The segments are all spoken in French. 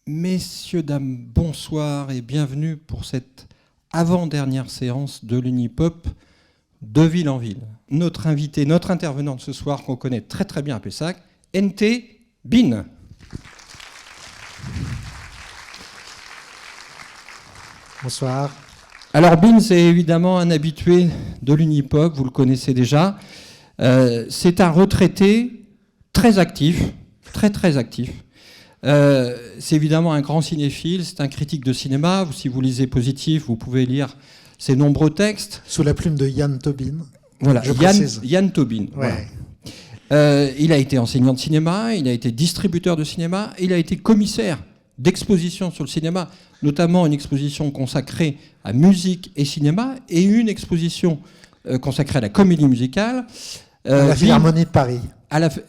Messieurs, dames, bonsoir et bienvenue pour cette avant-dernière séance de l'Unipop de ville en ville. Notre invité, notre intervenante ce soir qu'on connaît très très bien à Pessac, NT Bin. Bonsoir. Alors Bin, c'est évidemment un habitué de l'Unipop, vous le connaissez déjà. C'est un retraité très actif, très actif. C'est évidemment un grand cinéphile, c'est un critique de cinéma. Si vous lisez Positif, vous pouvez lire ses nombreux textes. Sous la plume de Yann Tobin. Voilà, Yann Tobin. Ouais. Voilà. Il a été enseignant de cinéma, il a été distributeur de cinéma, il a été commissaire d'exposition sur le cinéma, notamment une exposition consacrée à musique et cinéma et une exposition consacrée à la comédie musicale. À la Philharmonie de Paris.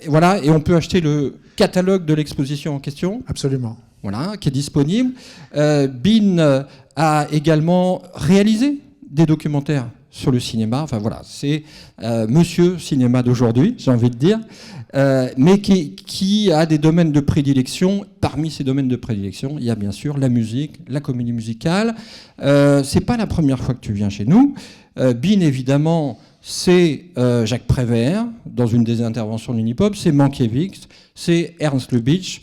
Voilà, et on peut acheter le catalogue de l'exposition en question. Absolument. Voilà, qui est disponible. Bin a également réalisé des documentaires sur le cinéma. Enfin voilà, c'est Monsieur Cinéma d'aujourd'hui, j'ai envie de dire, mais qui a des domaines de prédilection. Parmi ces domaines de prédilection, il y a bien sûr la musique, la comédie musicale. C'est pas la première fois que tu viens chez nous. Bin, évidemment, c'est Jacques Prévert, dans une des interventions de l'Unipop, c'est Mankiewicz, c'est Ernst Lubitsch.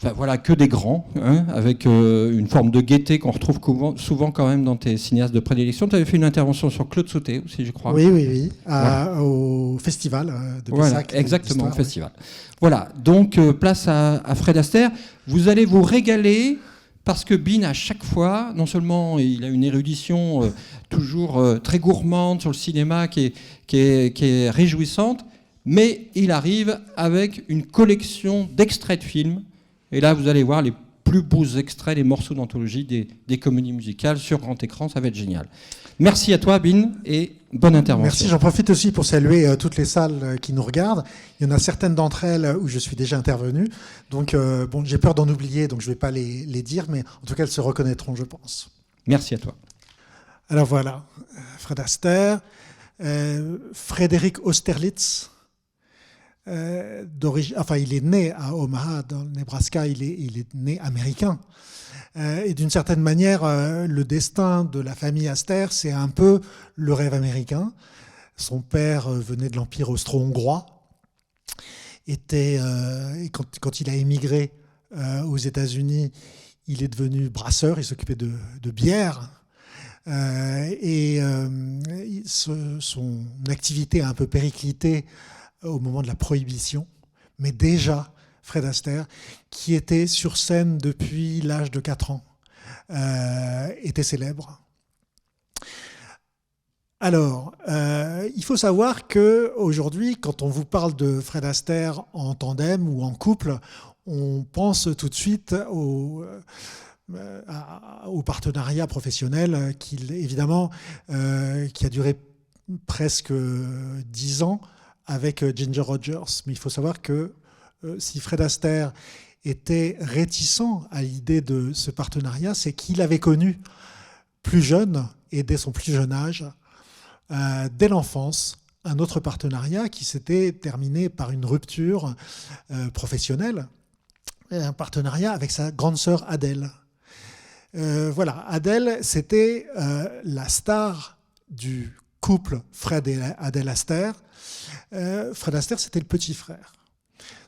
Enfin voilà, que des grands, hein, avec une forme de gaieté qu'on retrouve souvent quand même dans tes cinéastes de prédilection. Tu avais fait une intervention sur Claude Sauté aussi, je crois. Oui, voilà. Au festival de Pessac. Voilà, exactement, au festival. Voilà, donc place à Fred Astaire. Vous allez vous régaler parce que Bin, à chaque fois, non seulement il a une érudition toujours très gourmande sur le cinéma qui est réjouissante, mais il arrive avec une collection d'extraits de films. Et là, vous allez voir les plus beaux extraits, les morceaux d'anthologie des comédies musicales sur grand écran. Ça va être génial. Merci à toi, Bin, et bonne intervention. Merci. J'en profite aussi pour saluer toutes les salles qui nous regardent. Il y en a certaines d'entre elles où je suis déjà intervenu. Donc, j'ai peur d'en oublier, donc je ne vais pas les dire, mais en tout cas, elles se reconnaîtront, je pense. Merci à toi. Alors voilà, Fred Astaire, Frédéric Austerlitz. Il est né à Omaha, dans le Nebraska, il est né américain. Et d'une certaine manière, le destin de la famille Astaire, c'est un peu le rêve américain. Son père venait de l'Empire austro-hongrois. Quand il a émigré aux États-Unis, il est devenu brasseur, il s'occupait de bière. Son activité a un peu périclité au moment de la Prohibition, mais déjà Fred Astaire, qui était sur scène depuis l'âge de 4 ans, était célèbre. Alors, il faut savoir qu'aujourd'hui, quand on vous parle de Fred Astaire en tandem ou en couple, on pense tout de suite au partenariat professionnel qui a duré presque 10 ans avec Ginger Rogers. Mais il faut savoir que si Fred Astaire était réticent à l'idée de ce partenariat, c'est qu'il avait connu plus jeune, et dès son plus jeune âge, dès l'enfance, un autre partenariat qui s'était terminé par une rupture professionnelle, un partenariat avec sa grande sœur Adèle. Voilà, Adèle, c'était la star du couple Fred et Adèle Astaire. Fred Astaire, c'était le petit frère.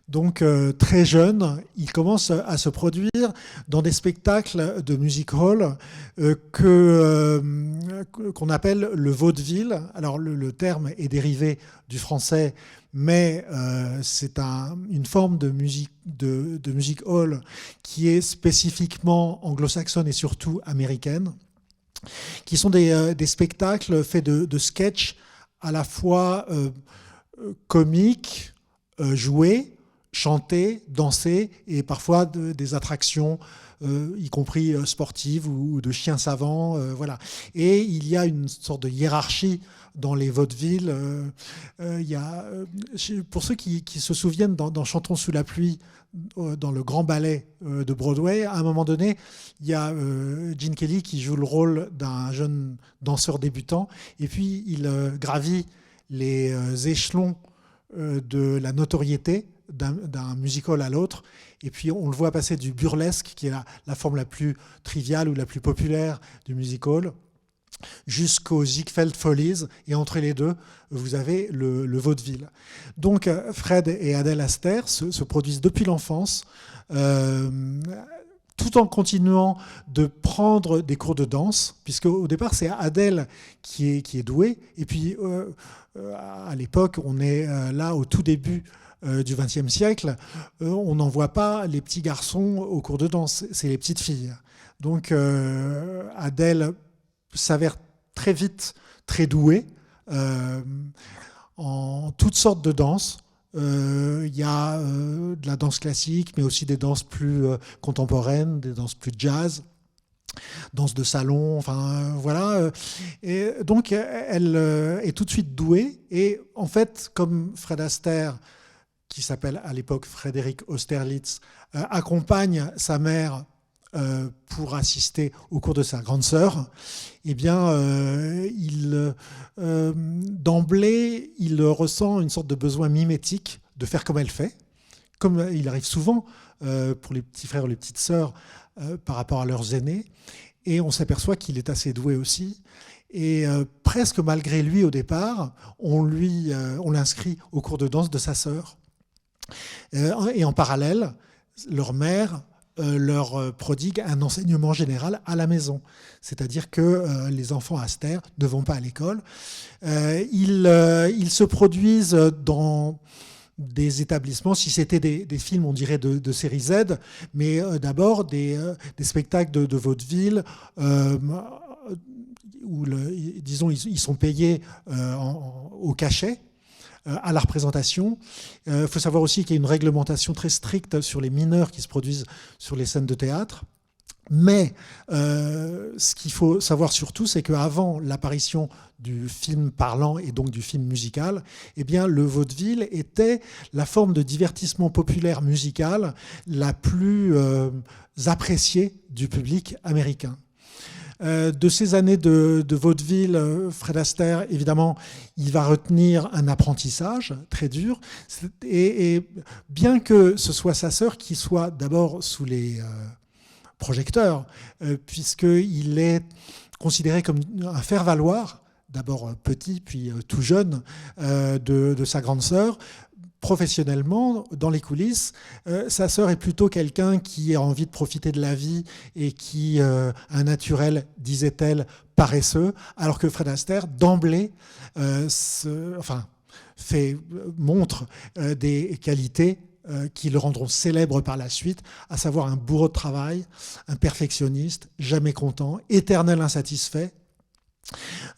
Donc, très jeune, il commence à se produire dans des spectacles de music hall qu'on appelle le vaudeville. Alors, le terme est dérivé du français, mais c'est une forme de music hall qui est spécifiquement anglo-saxonne et surtout américaine, qui sont des spectacles faits de sketchs à la fois comiques, joués, chanter, danser et parfois des attractions, y compris sportives ou de chiens savants. Voilà. Et il y a une sorte de hiérarchie dans les vaudevilles. Pour ceux qui se souviennent, dans Chantons sous la pluie, dans le grand ballet de Broadway, à un moment donné, il y a Gene Kelly qui joue le rôle d'un jeune danseur débutant, et puis il gravit les échelons de la notoriété d'un musical à l'autre. Et puis on le voit passer du burlesque, qui est la forme la plus triviale ou la plus populaire du musical, jusqu'aux Ziegfeld Follies, et entre les deux, vous avez le vaudeville. Donc Fred et Adèle Astaire se produisent depuis l'enfance, tout en continuant de prendre des cours de danse, puisque au départ c'est Adèle qui est douée, et puis à l'époque, on est là au tout début du XXe siècle, on n'envoie pas les petits garçons aux cours de danse, c'est les petites filles. Donc Adèle s'avère très vite très douée en toutes sortes de danses. Il y a de la danse classique, mais aussi des danses plus contemporaines, des danses plus jazz, danse de salon, enfin voilà. Et donc elle est tout de suite douée. Et en fait, comme Fred Astaire, qui s'appelle à l'époque Frédéric Austerlitz, accompagne sa mère pour assister au cours de sa grande sœur, eh bien, d'emblée, il ressent une sorte de besoin mimétique de faire comme elle fait, comme il arrive souvent pour les petits frères ou les petites sœurs par rapport à leurs aînés. Et on s'aperçoit qu'il est assez doué aussi. Et presque malgré lui au départ, on l'inscrit au cours de danse de sa sœur. Et en parallèle, leur mère leur prodigue un enseignement général à la maison. C'est-à-dire que les enfants Astaire ne vont pas à l'école. Ils se produisent dans des établissements, si c'était des films, on dirait de série Z, mais d'abord des spectacles de vaudeville, où disons, ils sont payés au cachet, à la représentation. Il faut savoir aussi qu'il y a une réglementation très stricte sur les mineurs qui se produisent sur les scènes de théâtre. Mais ce qu'il faut savoir surtout, c'est qu'avant l'apparition du film parlant et donc du film musical, eh bien, le vaudeville était la forme de divertissement populaire musical la plus appréciée du public américain. De ces années de vaudeville, Fred Astaire, évidemment, il va retenir un apprentissage très dur. Et bien que ce soit sa sœur qui soit d'abord sous les projecteurs, puisqu'il est considéré comme un faire-valoir, d'abord petit, puis tout jeune, de sa grande sœur. Professionnellement, dans les coulisses, sa sœur est plutôt quelqu'un qui a envie de profiter de la vie et qui a un naturel, disait-elle, paresseux, alors que Fred Astaire, d'emblée, montre des qualités qui le rendront célèbre par la suite, à savoir un bourreau de travail, un perfectionniste, jamais content, éternel insatisfait.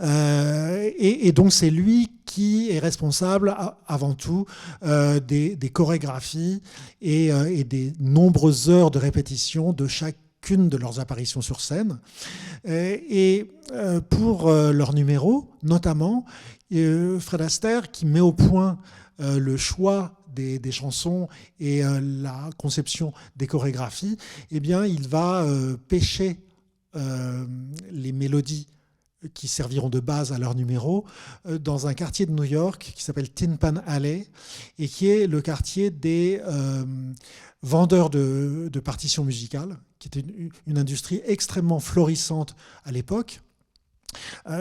Et donc c'est lui qui est responsable avant tout des chorégraphies et des nombreuses heures de répétition de chacune de leurs apparitions sur scène. Et pour leurs numéros, notamment, Fred Astaire, qui met au point le choix des chansons et la conception des chorégraphies, eh bien, il va pêcher les mélodies qui serviront de base à leur numéro, dans un quartier de New York qui s'appelle Tin Pan Alley, et qui est le quartier des vendeurs de partitions musicales, qui était une industrie extrêmement florissante à l'époque.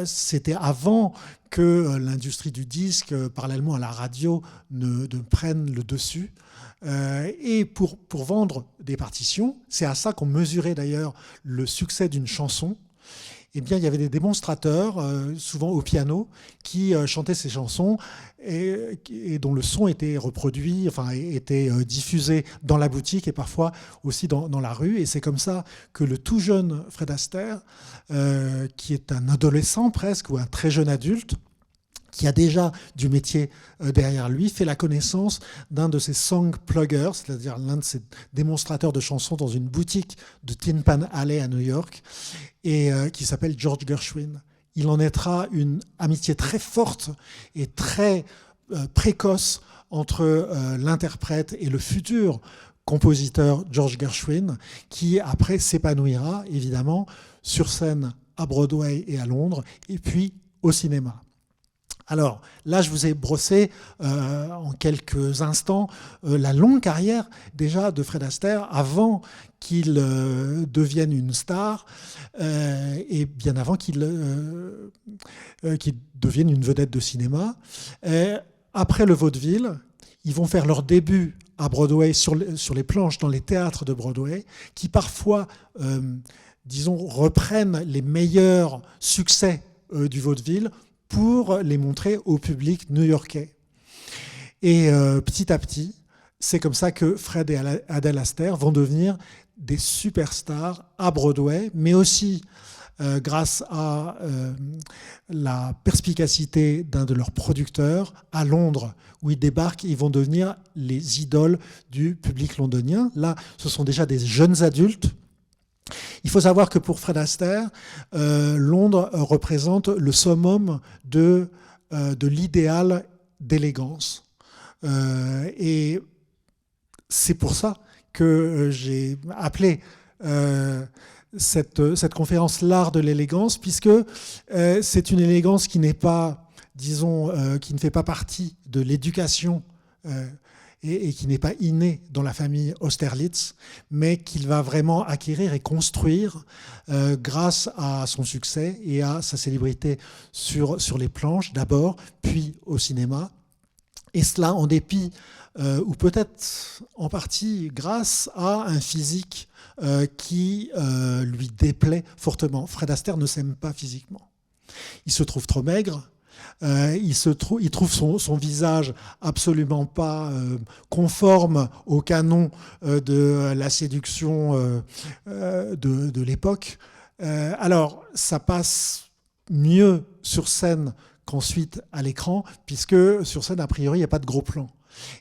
C'était avant que l'industrie du disque, parallèlement à la radio, ne prenne le dessus. Et pour vendre des partitions, c'est à ça qu'on mesurait d'ailleurs le succès d'une chanson. Eh bien, il y avait des démonstrateurs, souvent au piano, qui chantaient ces chansons et dont le son était reproduit, enfin, était diffusé dans la boutique et parfois aussi dans la rue. Et c'est comme ça que le tout jeune Fred Astaire, qui est un adolescent presque, ou un très jeune adulte, qui a déjà du métier derrière lui, fait la connaissance d'un de ces song pluggers, c'est-à-dire l'un de ces démonstrateurs de chansons dans une boutique de Tin Pan Alley à New York, et qui s'appelle George Gershwin. Il en naîtra une amitié très forte et très précoce entre l'interprète et le futur compositeur George Gershwin, qui après s'épanouira évidemment sur scène à Broadway et à Londres, et puis au cinéma. Alors là, je vous ai brossé en quelques instants la longue carrière déjà de Fred Astaire avant qu'il devienne une star et bien avant qu'il devienne une vedette de cinéma. Après le vaudeville, ils vont faire leur début à Broadway sur les planches dans les théâtres de Broadway, qui parfois, disons, reprennent les meilleurs succès du vaudeville pour les montrer au public new-yorkais. Et petit à petit, c'est comme ça que Fred et Adèle Astaire vont devenir des superstars à Broadway, mais aussi grâce à la perspicacité d'un de leurs producteurs à Londres, où ils débarquent, ils vont devenir les idoles du public londonien. Là, ce sont déjà des jeunes adultes. Il faut savoir que pour Fred Astaire, Londres représente le summum de l'idéal d'élégance. Et c'est pour ça que j'ai appelé cette conférence l'art de l'élégance, puisque c'est une élégance qui n'est pas, disons, qui ne fait pas partie de l'éducation et qui n'est pas inné dans la famille Austerlitz, mais qu'il va vraiment acquérir et construire grâce à son succès et à sa célébrité sur les planches d'abord, puis au cinéma. Et cela en dépit, ou peut-être en partie grâce à un physique qui lui déplaît fortement. Fred Astaire ne s'aime pas physiquement. Il se trouve trop maigre. Il trouve son visage absolument pas conforme au canon de la séduction de l'époque. Alors, ça passe mieux sur scène qu'ensuite à l'écran, puisque sur scène, a priori, il n'y a pas de gros plans.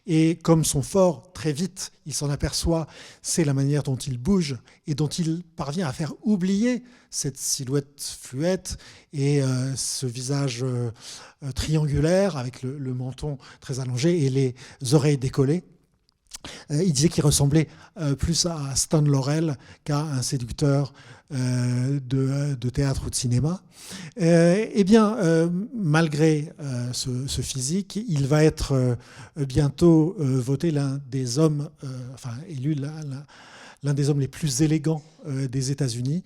Et comme son fort, très vite, il s'en aperçoit, c'est la manière dont il bouge et dont il parvient à faire oublier cette silhouette fluette et ce visage triangulaire avec le menton très allongé et les oreilles décollées. Il disait qu'il ressemblait plus à Stan Laurel qu'à un séducteur de théâtre ou de cinéma. Eh bien, malgré ce physique, il va être bientôt voté l'un des hommes, élu l'un des hommes les plus élégants des États-Unis.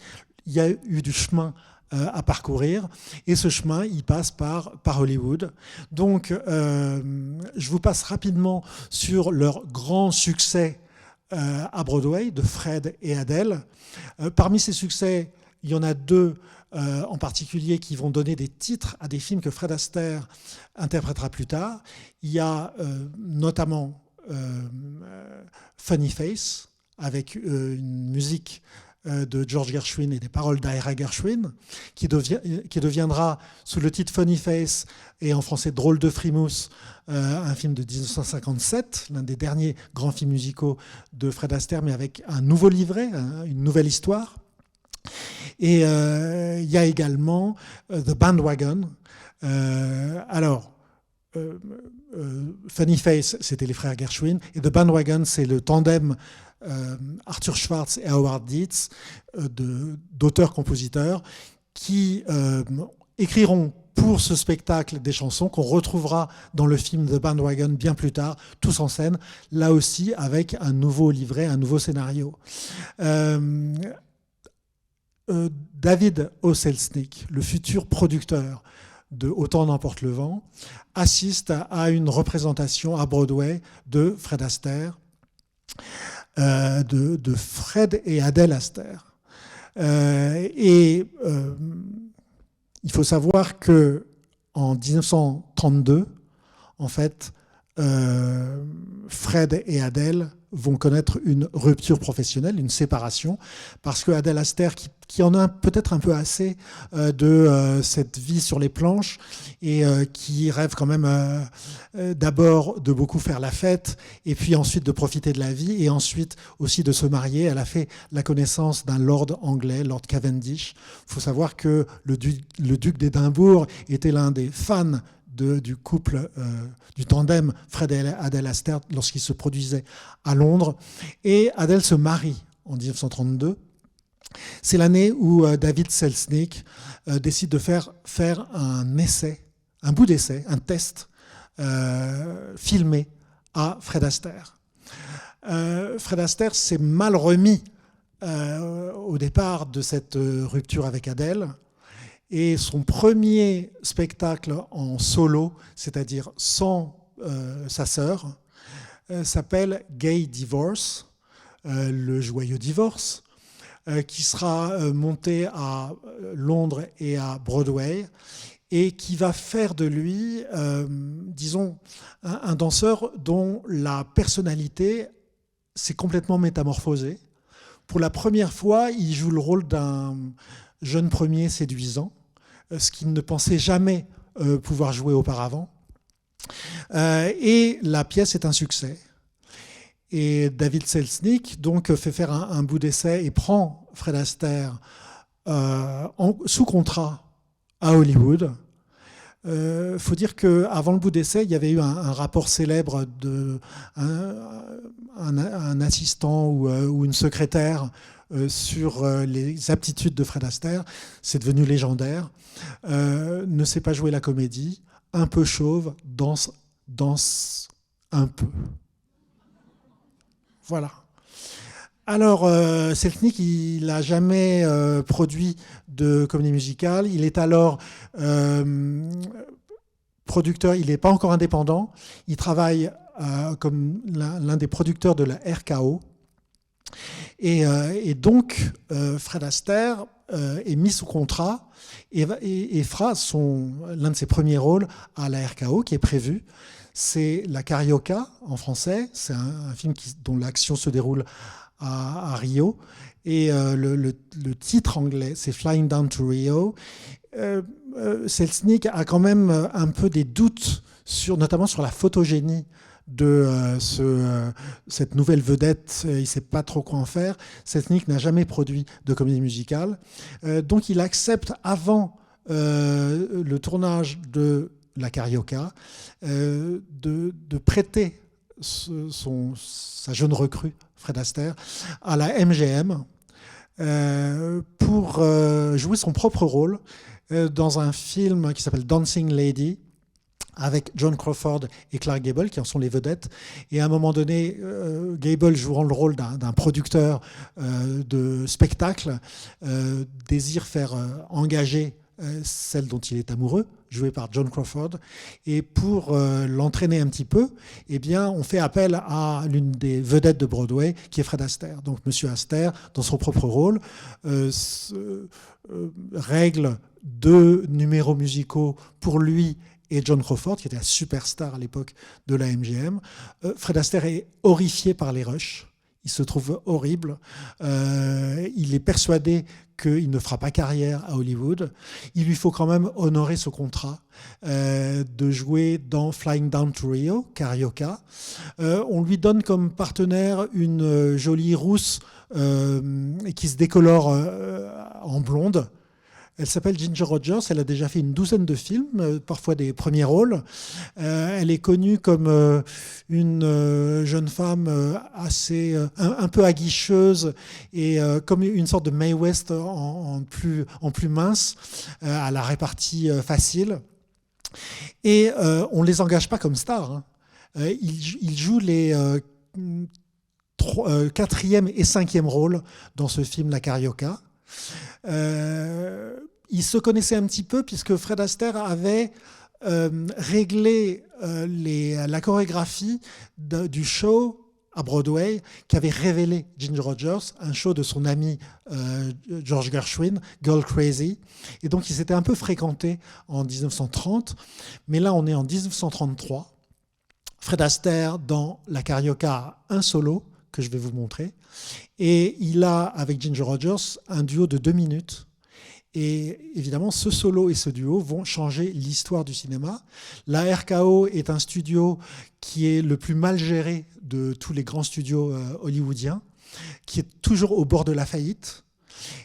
Il y a eu du chemin à parcourir, et ce chemin, il passe par Hollywood. Donc, je vous passe rapidement sur leur grand succès à Broadway, de Fred et Adèle. Parmi ces succès, il y en a deux en particulier qui vont donner des titres à des films que Fred Astaire interprétera plus tard. Il y a notamment Funny Face, avec une musique de George Gershwin et des paroles d'Ira Gershwin, qui deviendra, sous le titre Funny Face et en français Drôle de frimousse, un film de 1957, l'un des derniers grands films musicaux de Fred Astaire, mais avec un nouveau livret, une nouvelle histoire. Et il y a également The Bandwagon. Funny Face, c'était les frères Gershwin, et The Bandwagon, c'est le tandem Arthur Schwartz et Howard Dietz, d'auteurs-compositeurs, qui écriront pour ce spectacle des chansons qu'on retrouvera dans le film The Bandwagon bien plus tard, tous en scène, là aussi avec un nouveau livret, un nouveau scénario. David O. Selznick, le futur producteur de Autant n'emporte le vent, assiste à une représentation à Broadway de Fred Astaire, de Fred et Adèle Astaire. Il faut savoir que en 1932, en fait, Fred et Adèle vont connaître une rupture professionnelle, une séparation, parce que Adèle Astaire, qui en a peut-être un peu assez de cette vie sur les planches et qui rêve quand même d'abord de beaucoup faire la fête et puis ensuite de profiter de la vie et ensuite aussi de se marier. Elle a fait la connaissance d'un lord anglais, Lord Cavendish. Il faut savoir que le duc d'Édimbourg était l'un des fans du couple, du tandem Fred et Adèle Astaire lorsqu'il se produisait à Londres. Et Adèle se marie en 1932. C'est l'année où David Selznick décide de faire un essai un bout d'essai, un test filmé à Fred Astaire. Fred Astaire s'est mal remis au départ de cette rupture avec Adele. Et son premier spectacle en solo, c'est-à-dire sans sa sœur, s'appelle Gay Divorce, le joyeux divorce, qui sera monté à Londres et à Broadway, et qui va faire de lui, disons, un danseur dont la personnalité s'est complètement métamorphosée. Pour la première fois, il joue le rôle d'un jeune premier séduisant, ce qu'il ne pensait jamais pouvoir jouer auparavant. Et la pièce est un succès. Et David Selznick donc, fait faire un bout d'essai et prend Fred Astaire sous contrat à Hollywood. Faut dire qu'avant le bout d'essai, il y avait eu un rapport célèbre d'un assistant ou une secrétaire sur les aptitudes de Fred Astaire. C'est devenu légendaire. Ne sait pas jouer la comédie, un peu chauve, danse un peu. Voilà. Alors, Selznick, il n'a jamais produit de comédie musicale. Il est alors producteur, il n'est pas encore indépendant. Il travaille comme l'un des producteurs de la RKO. Et donc, Fred Astaire est mis sous contrat et fera l'un de ses premiers rôles à la RKO qui est prévu. C'est La Carioca en français. C'est un film dont l'action se déroule à Rio. Et le titre anglais, c'est Flying Down to Rio. Selznick a quand même un peu des doutes, notamment sur la photogénie de cette nouvelle vedette. Il ne sait pas trop quoi en faire. Selznick n'a jamais produit de comédie musicale. Donc il accepte, avant le tournage de La Carioca, de prêter sa jeune recrue, Fred Astaire, à la MGM pour jouer son propre rôle dans un film qui s'appelle Dancing Lady, avec Joan Crawford et Clark Gable, qui en sont les vedettes. Et à un moment donné, Gable, jouant le rôle d'un producteur de spectacle, désire faire engager celle dont il est amoureux, jouée par Joan Crawford. Et pour l'entraîner un petit peu, eh bien, on fait appel à l'une des vedettes de Broadway, qui est Fred Astaire. Donc, Monsieur Astaire, dans son propre rôle, règle 2 numéros musicaux pour lui et Joan Crawford, qui était la superstar à l'époque de la MGM. Fred Astaire est horrifié par les rushs. Il se trouve horrible. Il est persuadé qu'il ne fera pas carrière à Hollywood. Il lui faut quand même honorer ce contrat de jouer dans Flying Down to Rio, Carioca. On lui donne comme partenaire une jolie rousse qui se décolore en blonde. Elle s'appelle Ginger Rogers, elle a déjà fait une 12aine de films, parfois des premiers rôles. Elle est connue comme une jeune femme assez un peu aguicheuse et comme une sorte de Mae West en plus mince, à la répartie facile. Et on ne les engage pas comme stars. Hein. Ils jouent les 4e et 5e rôles dans ce film La Carioca. Il se connaissait un petit peu puisque Fred Astaire avait réglé la chorégraphie du show à Broadway qui avait révélé Ginger Rogers, un show de son ami George Gershwin, Girl Crazy. Et donc ils s'étaient un peu fréquentés en 1930, mais là on est en 1933. Fred Astaire dans La Carioca a un solo que je vais vous montrer, et il a avec Ginger Rogers un duo de 2 minutes. Et évidemment, ce solo et ce duo vont changer l'histoire du cinéma. La RKO est un studio qui est le plus mal géré de tous les grands studios hollywoodiens, qui est toujours au bord de la faillite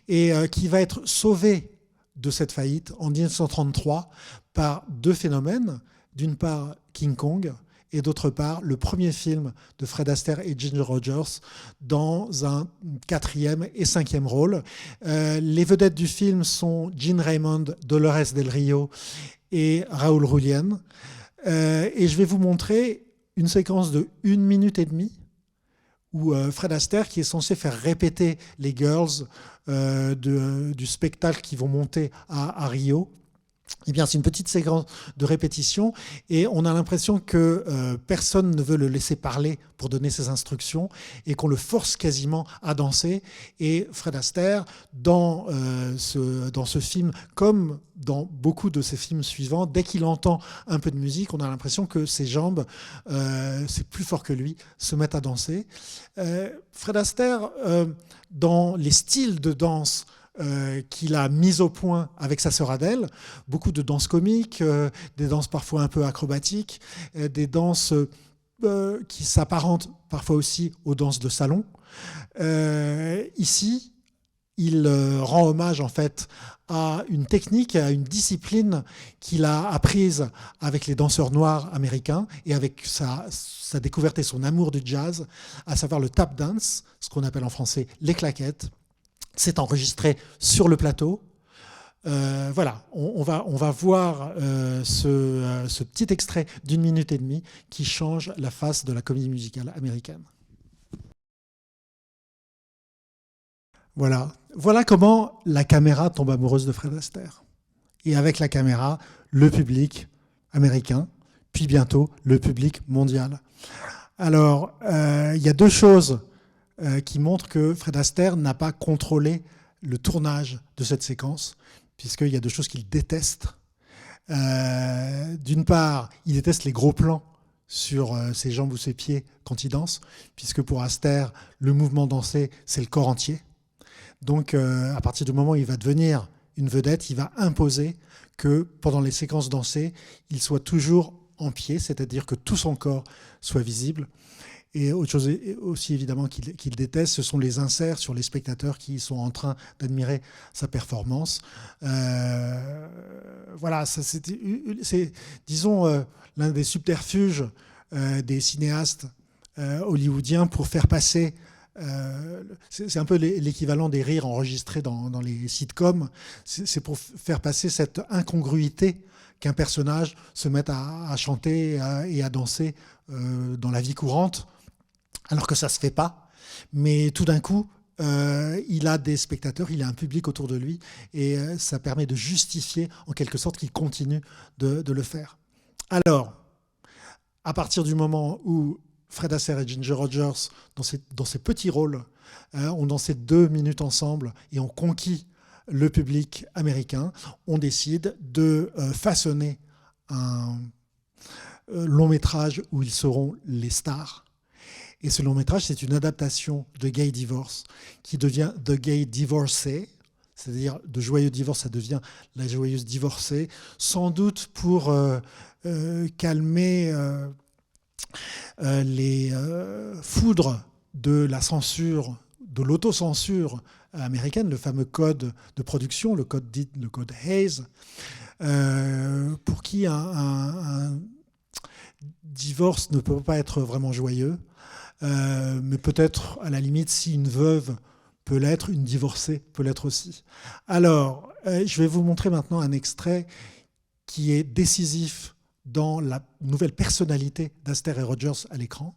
et qui va être sauvé de cette faillite en 1933 par 2 phénomènes. D'une part, King Kong, et d'autre part, le premier film de Fred Astaire et Ginger Rogers dans un 4e et 5e rôle. Les vedettes du film sont Gene Raymond, Dolores Del Rio et Raúl Julián. Et je vais vous montrer une séquence de 1 minute et demie où Fred Astaire, qui est censé faire répéter les girls du spectacle qui vont monter à Rio, eh bien, c'est une petite séquence de répétition et on a l'impression que personne ne veut le laisser parler pour donner ses instructions et qu'on le force quasiment à danser. Et Fred Astaire, dans ce film, comme dans beaucoup de ses films suivants, dès qu'il entend un peu de musique, on a l'impression que ses jambes, c'est plus fort que lui, se mettent à danser. Fred Astaire, dans les styles de danse qu'il a mis au point avec sa sœur Adèle, beaucoup de danses comiques, des danses parfois un peu acrobatiques, des danses qui s'apparentent parfois aussi aux danses de salon. Ici, il rend hommage en fait à une technique, à une discipline qu'il a apprise avec les danseurs noirs américains et avec sa découverte et son amour du jazz, à savoir le tap dance, ce qu'on appelle en français les claquettes. C'est enregistré sur le plateau. Voilà, on va voir ce petit extrait d'1 minute et demie qui change la face de la comédie musicale américaine. Voilà comment la caméra tombe amoureuse de Fred Astaire. Et avec la caméra, le public américain, puis bientôt le public mondial. Alors, il y a 2 choses qui montre que Fred Astaire n'a pas contrôlé le tournage de cette séquence, puisqu'il y a 2 choses qu'il déteste. D'une part, il déteste les gros plans sur ses jambes ou ses pieds quand il danse, puisque pour Astaire, le mouvement dansé, c'est le corps entier. Donc, à partir du moment où il va devenir une vedette, il va imposer que pendant les séquences dansées, il soit toujours en pied, c'est-à-dire que tout son corps soit visible. Et autre chose aussi évidemment qu'il déteste, ce sont les inserts sur les spectateurs qui sont en train d'admirer sa performance. Voilà, c'est disons, l'un des subterfuges des cinéastes hollywoodiens pour faire passer... c'est un peu l'équivalent des rires enregistrés dans les sitcoms. C'est pour faire passer cette incongruité qu'un personnage se mette à chanter et à danser dans la vie courante, alors que ça ne se fait pas. Mais tout d'un coup, il a des spectateurs, il a un public autour de lui, et ça permet de justifier, en quelque sorte, qu'il continue de le faire. Alors, à partir du moment où Fred Astaire et Ginger Rogers, dans ces petits rôles, ont dansé 2 minutes ensemble et ont conquis le public américain, on décide de façonner un long métrage où ils seront les stars. Et ce long métrage, c'est une adaptation de Gay Divorce qui devient The Gay Divorcee, c'est-à-dire de Joyeux Divorce, ça devient La Joyeuse Divorcée, sans doute pour calmer les foudres de la censure, de l'autocensure américaine, le fameux code de production, le code Hays, pour qui un divorce ne peut pas être vraiment joyeux. Mais peut-être, à la limite, si une veuve peut l'être, une divorcée peut l'être aussi. Alors, je vais vous montrer maintenant un extrait qui est décisif dans la nouvelle personnalité d'Astaire et Rogers à l'écran.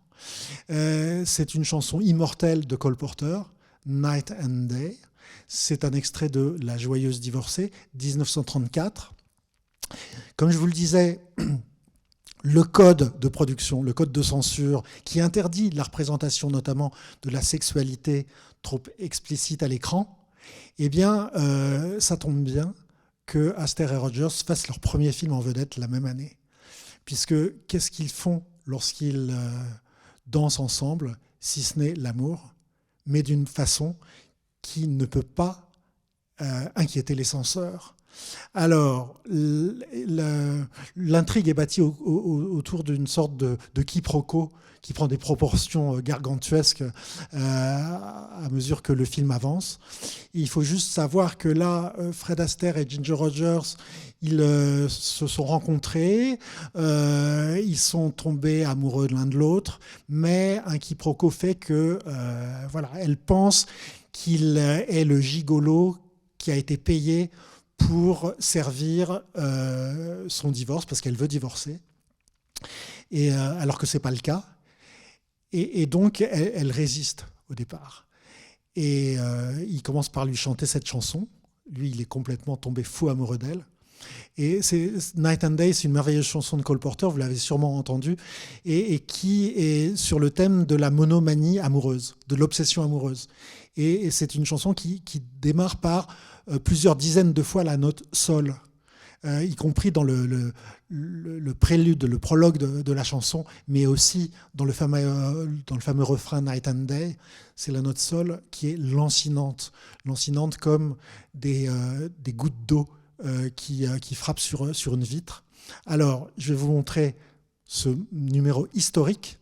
C'est une chanson immortelle de Cole Porter, Night and Day. C'est un extrait de La Joyeuse Divorcée, 1934. Comme je vous le disais, le code de production, le code de censure qui interdit la représentation notamment de la sexualité trop explicite à l'écran, eh bien, ça tombe bien que Astaire et Rogers fassent leur premier film en vedette la même année. Puisque qu'est-ce qu'ils font lorsqu'ils dansent ensemble, si ce n'est l'amour, mais d'une façon qui ne peut pas inquiéter les censeurs. Alors, l'intrigue est bâtie autour d'une sorte de quiproquo qui prend des proportions gargantuesques à mesure que le film avance. Il faut juste savoir que là, Fred Astaire et Ginger Rogers, ils se sont rencontrés, ils sont tombés amoureux de l'un de l'autre, mais un quiproquo fait que, voilà, elle pense qu'il est le gigolo qui a été payé pour servir son divorce, parce qu'elle veut divorcer, et, alors que ce n'est pas le cas. Et donc, elle résiste au départ. Et il commence par lui chanter cette chanson. Lui, il est complètement tombé fou amoureux d'elle. Et Night and Day, c'est une merveilleuse chanson de Cole Porter, vous l'avez sûrement entendue, et qui est sur le thème de la monomanie amoureuse, de l'obsession amoureuse. Et c'est une chanson qui démarre par plusieurs dizaines de fois la note sol, y compris dans le prélude, le prologue de la chanson, mais aussi dans le fameux refrain Night and Day. C'est la note sol qui est lancinante comme des gouttes d'eau qui frappent sur une vitre. Alors, je vais vous montrer ce numéro historique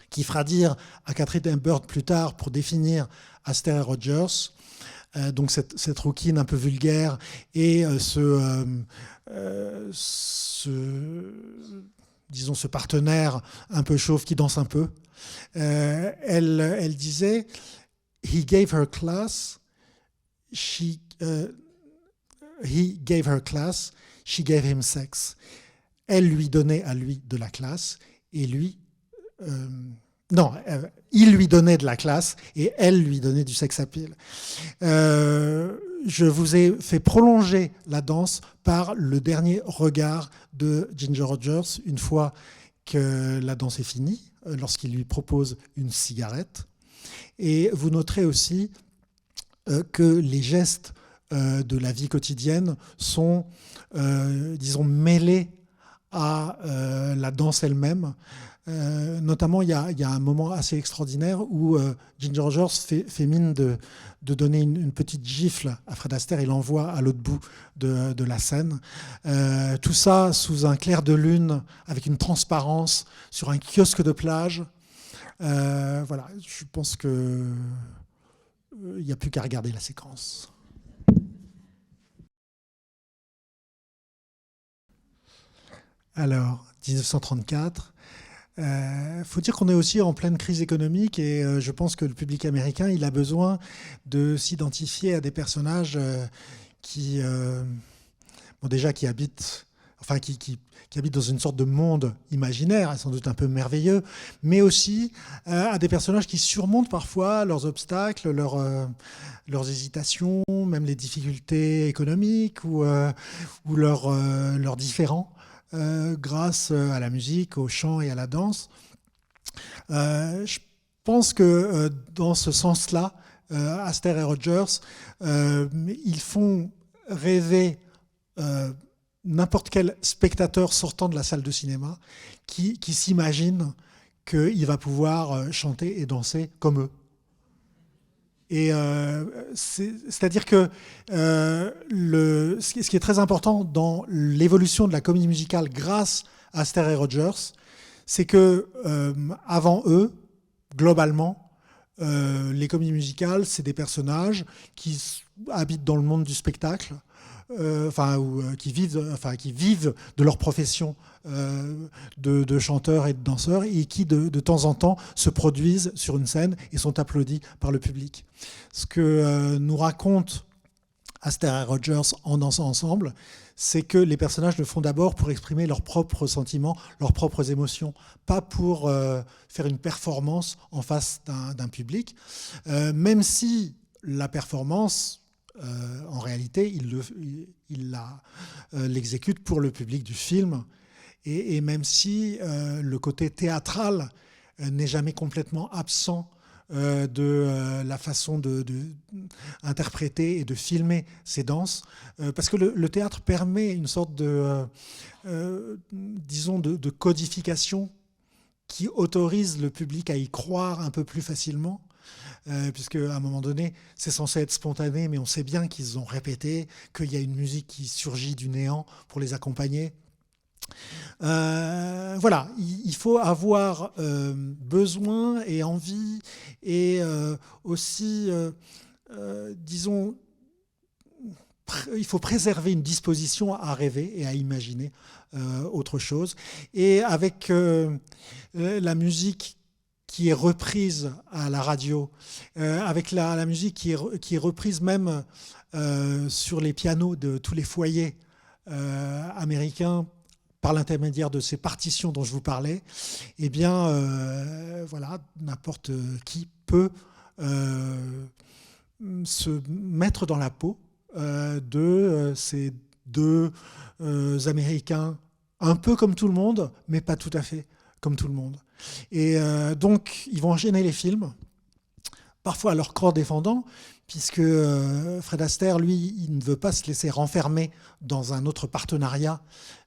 qui fera dire à Catherine Hepburn plus tard, pour définir Astaire et Rogers, donc cette rouquine un peu vulgaire et disons ce partenaire un peu chauve qui danse un peu. Elle disait « He gave her class, he gave her class, she gave him sex ». Elle lui donnait à lui de la classe et lui... il lui donnait de la classe et elle lui donnait du sex appeal. Je vous ai fait prolonger la danse par le dernier regard de Ginger Rogers une fois que la danse est finie, lorsqu'il lui propose une cigarette. Et vous noterez aussi que les gestes de la vie quotidienne sont, disons, mêlés à la danse elle-même. Notamment, il y a un moment assez extraordinaire où Ginger Rogers fait mine de donner une petite gifle à Fred Astaire et l'envoie à l'autre bout de la scène. Tout ça sous un clair de lune, avec une transparence, sur un kiosque de plage. Voilà, je pense qu'il n'y a plus qu'à regarder la séquence. Alors, 1934... faut dire qu'on est aussi en pleine crise économique et je pense que le public américain, il a besoin de s'identifier à des personnages qui habitent, enfin qui habitent dans une sorte de monde imaginaire, sans doute un peu merveilleux, mais aussi à des personnages qui surmontent parfois leurs obstacles, leurs hésitations, même les difficultés économiques ou leurs différends. Grâce à la musique, au chant et à la danse. Je pense que dans ce sens-là, Astaire et Rogers, ils font rêver n'importe quel spectateur sortant de la salle de cinéma qui s'imagine qu'il va pouvoir chanter et danser comme eux. Et c'est-à-dire que ce qui est très important dans l'évolution de la comédie musicale grâce à Astaire et Rogers, c'est que avant eux, globalement, les comédies musicales, c'est des personnages qui habitent dans le monde du spectacle, qui vivent de leur profession de chanteurs et de danseurs et qui de temps en temps se produisent sur une scène et sont applaudis par le public. Ce que nous raconte Astaire et Rogers en dansant ensemble, c'est que les personnages le font d'abord pour exprimer leurs propres sentiments, leurs propres émotions, pas pour faire une performance en face d'un public, même si la performance, en réalité, il l'exécute pour le public du film, et même si le côté théâtral n'est jamais complètement absent de la façon d'interpréter et de filmer ces danses, parce que le théâtre permet une sorte disons de codification qui autorise le public à y croire un peu plus facilement. puisque à un moment donné, c'est censé être spontané, mais on sait bien qu'ils ont répété, qu'il y a une musique qui surgit du néant pour les accompagner. Voilà, il faut avoir besoin et envie et aussi, disons, il faut préserver une disposition à rêver et à imaginer autre chose. Et avec la musique qui est reprise à la radio, avec la musique qui est reprise même sur les pianos de tous les foyers américains, par l'intermédiaire de ces partitions dont je vous parlais, eh bien, voilà, n'importe qui peut se mettre dans la peau de ces deux Américains, un peu comme tout le monde, mais pas tout à fait comme tout le monde. Et donc, ils vont enchaîner les films, parfois à leur corps défendant, puisque Fred Astaire, lui, il ne veut pas se laisser renfermer dans un autre partenariat.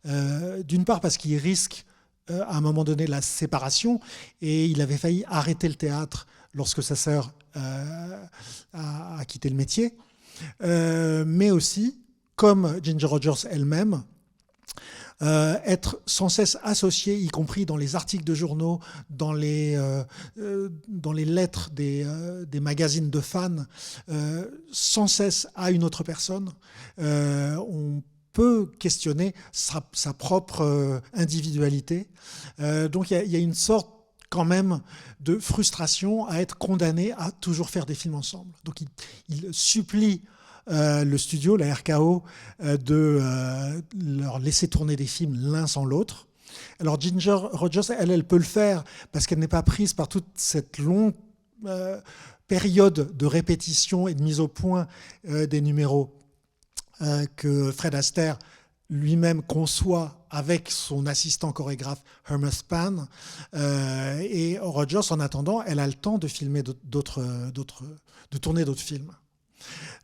D'une part parce qu'il risque à un moment donné la séparation, et il avait failli arrêter le théâtre lorsque sa sœur a quitté le métier, mais aussi, comme Ginger Rogers elle-même, être sans cesse associé, y compris dans les articles de journaux, dans les lettres des magazines de fans, sans cesse à une autre personne. On peut questionner sa propre individualité. Donc il y a une sorte quand même de frustration à être condamné à toujours faire des films ensemble. Donc il supplie le studio, la RKO, de leur laisser tourner des films l'un sans l'autre. Alors Ginger Rogers, elle peut le faire parce qu'elle n'est pas prise par toute cette longue période de répétition et de mise au point des numéros que Fred Astaire lui-même conçoit avec son assistant chorégraphe Hermes Span. Et Rogers, en attendant, elle a le temps de filmer de tourner d'autres films.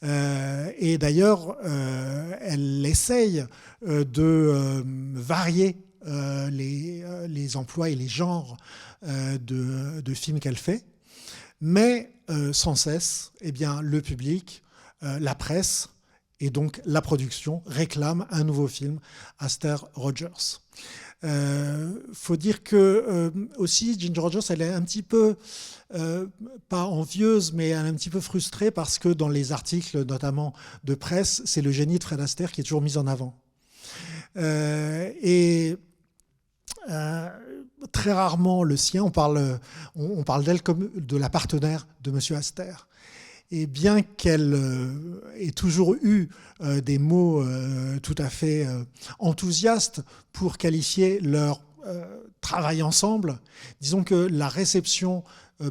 Et d'ailleurs, elle essaye de varier les emplois et les genres de films qu'elle fait, mais sans cesse, eh bien, le public, la presse et donc la production réclament un nouveau film, Astaire-Rogers. Faut dire que aussi Ginger Rogers, elle est un petit peu pas envieuse, mais elle est un petit peu frustrée parce que dans les articles, notamment de presse, c'est le génie de Fred Astaire qui est toujours mis en avant. Très rarement le sien. On parle d'elle comme de la partenaire de Monsieur Astaire. Et bien qu'elle ait toujours eu des mots tout à fait enthousiastes pour qualifier leur travail ensemble, disons que la réception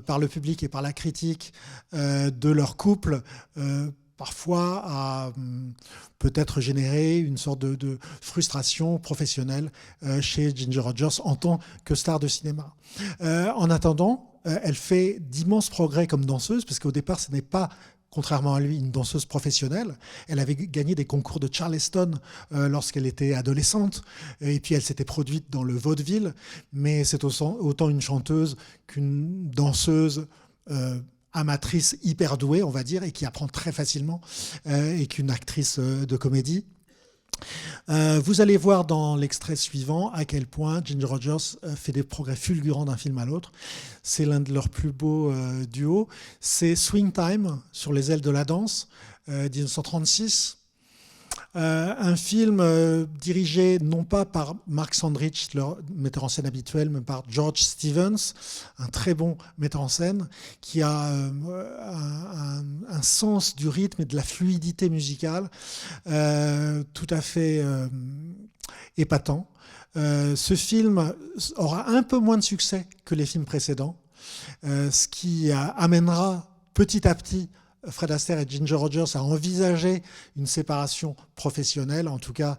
par le public et par la critique de leur couple parfois a peut-être généré une sorte de frustration professionnelle chez Ginger Rogers en tant que star de cinéma. En attendant, elle fait d'immenses progrès comme danseuse, parce qu'au départ, ce n'est pas, contrairement à lui, une danseuse professionnelle. Elle avait gagné des concours de Charleston lorsqu'elle était adolescente, et puis elle s'était produite dans le vaudeville, mais c'est autant une chanteuse qu'une danseuse amatrice hyper douée, on va dire, et qui apprend très facilement, et qu'une actrice de comédie. Vous allez voir dans l'extrait suivant à quel point Ginger Rogers fait des progrès fulgurants d'un film à l'autre. C'est l'un de leurs plus beaux duos. C'est Swing Time, sur les ailes de la danse, 1936. Un film dirigé non pas par Mark Sandrich, leur metteur en scène habituel, mais par George Stevens, un très bon metteur en scène qui a un sens du rythme et de la fluidité musicale tout à fait épatant. Ce film aura un peu moins de succès que les films précédents, ce qui amènera petit à petit Fred Astaire et Ginger Rogers a envisagé une séparation professionnelle. En tout cas,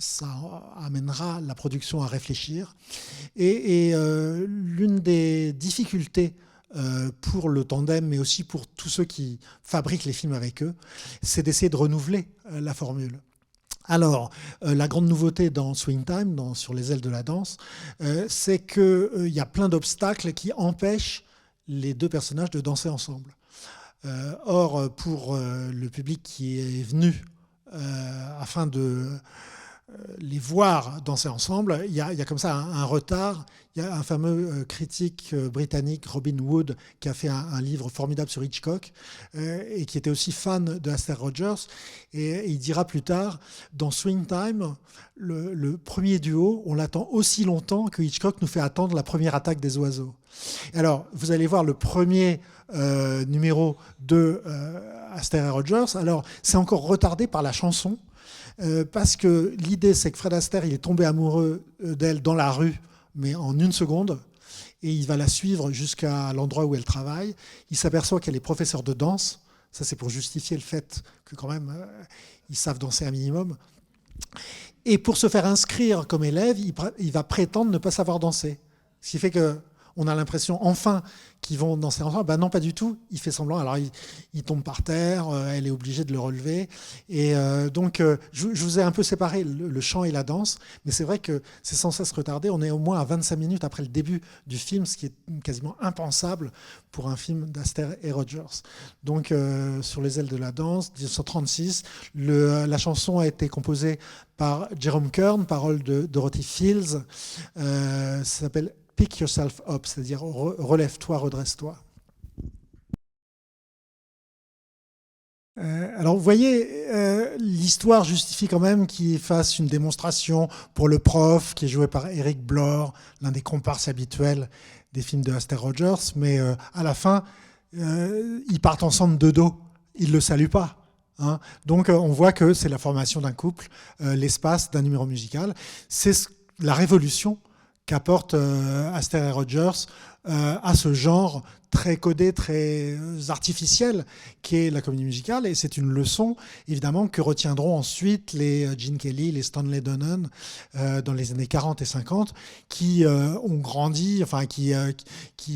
ça amènera la production à réfléchir. Et l'une des difficultés pour le tandem, mais aussi pour tous ceux qui fabriquent les films avec eux, c'est d'essayer de renouveler la formule. Alors, la grande nouveauté dans Swing Time, sur les ailes de la danse, c'est qu'il y a plein d'obstacles qui empêchent les deux personnages de danser ensemble. Or, pour le public qui est venu afin de les voir danser ensemble, il y a comme ça un retard. Il y a un fameux critique britannique, Robin Wood, qui a fait un livre formidable sur Hitchcock et qui était aussi fan de Aster Rogers. Et il dira plus tard, dans Swing Time, le premier duo, on l'attend aussi longtemps que Hitchcock nous fait attendre la première attaque des oiseaux. Alors, vous allez voir le premier numéro de Aster et Rogers. Alors, c'est encore retardé par la chanson. Parce que l'idée, c'est que Fred Astaire, il est tombé amoureux d'elle dans la rue, mais en une seconde, et il va la suivre jusqu'à l'endroit où elle travaille. Il s'aperçoit qu'elle est professeure de danse. Ça, c'est pour justifier le fait que quand même, ils savent danser un minimum. Et pour se faire inscrire comme élève, il va prétendre ne pas savoir danser. Ce qui fait qu'on a l'impression, enfin, qu'ils vont danser ensemble. Ben non, pas du tout. Il fait semblant. Alors, il tombe par terre. Elle est obligée de le relever. Et donc, je vous ai un peu séparé le chant et la danse. Mais c'est vrai que c'est sans cesse retardé. On est au moins à 25 minutes après le début du film, ce qui est quasiment impensable pour un film d'Astaire et Rogers. Donc, sur les ailes de la danse, 1936, la chanson a été composée par Jerome Kern, paroles de Dorothy Fields. Ça s'appelle Pick yourself up, c'est-à-dire relève-toi, redresse-toi. Alors vous voyez, l'histoire justifie quand même qu'il fasse une démonstration pour le prof, qui est joué par Eric Blore, l'un des comparses habituels des films de Aster Rogers, mais à la fin, ils partent ensemble de dos, ils ne le saluent pas. Hein. Donc on voit que c'est la formation d'un couple, l'espace d'un numéro musical. C'est la révolution qu'apporte Aster et Rogers à ce genre très codé, très artificiel qu'est la comédie musicale. Et c'est une leçon, évidemment, que retiendront ensuite les Gene Kelly, les Stanley Donen dans les années 40 et 50, qui ont grandi, enfin, qui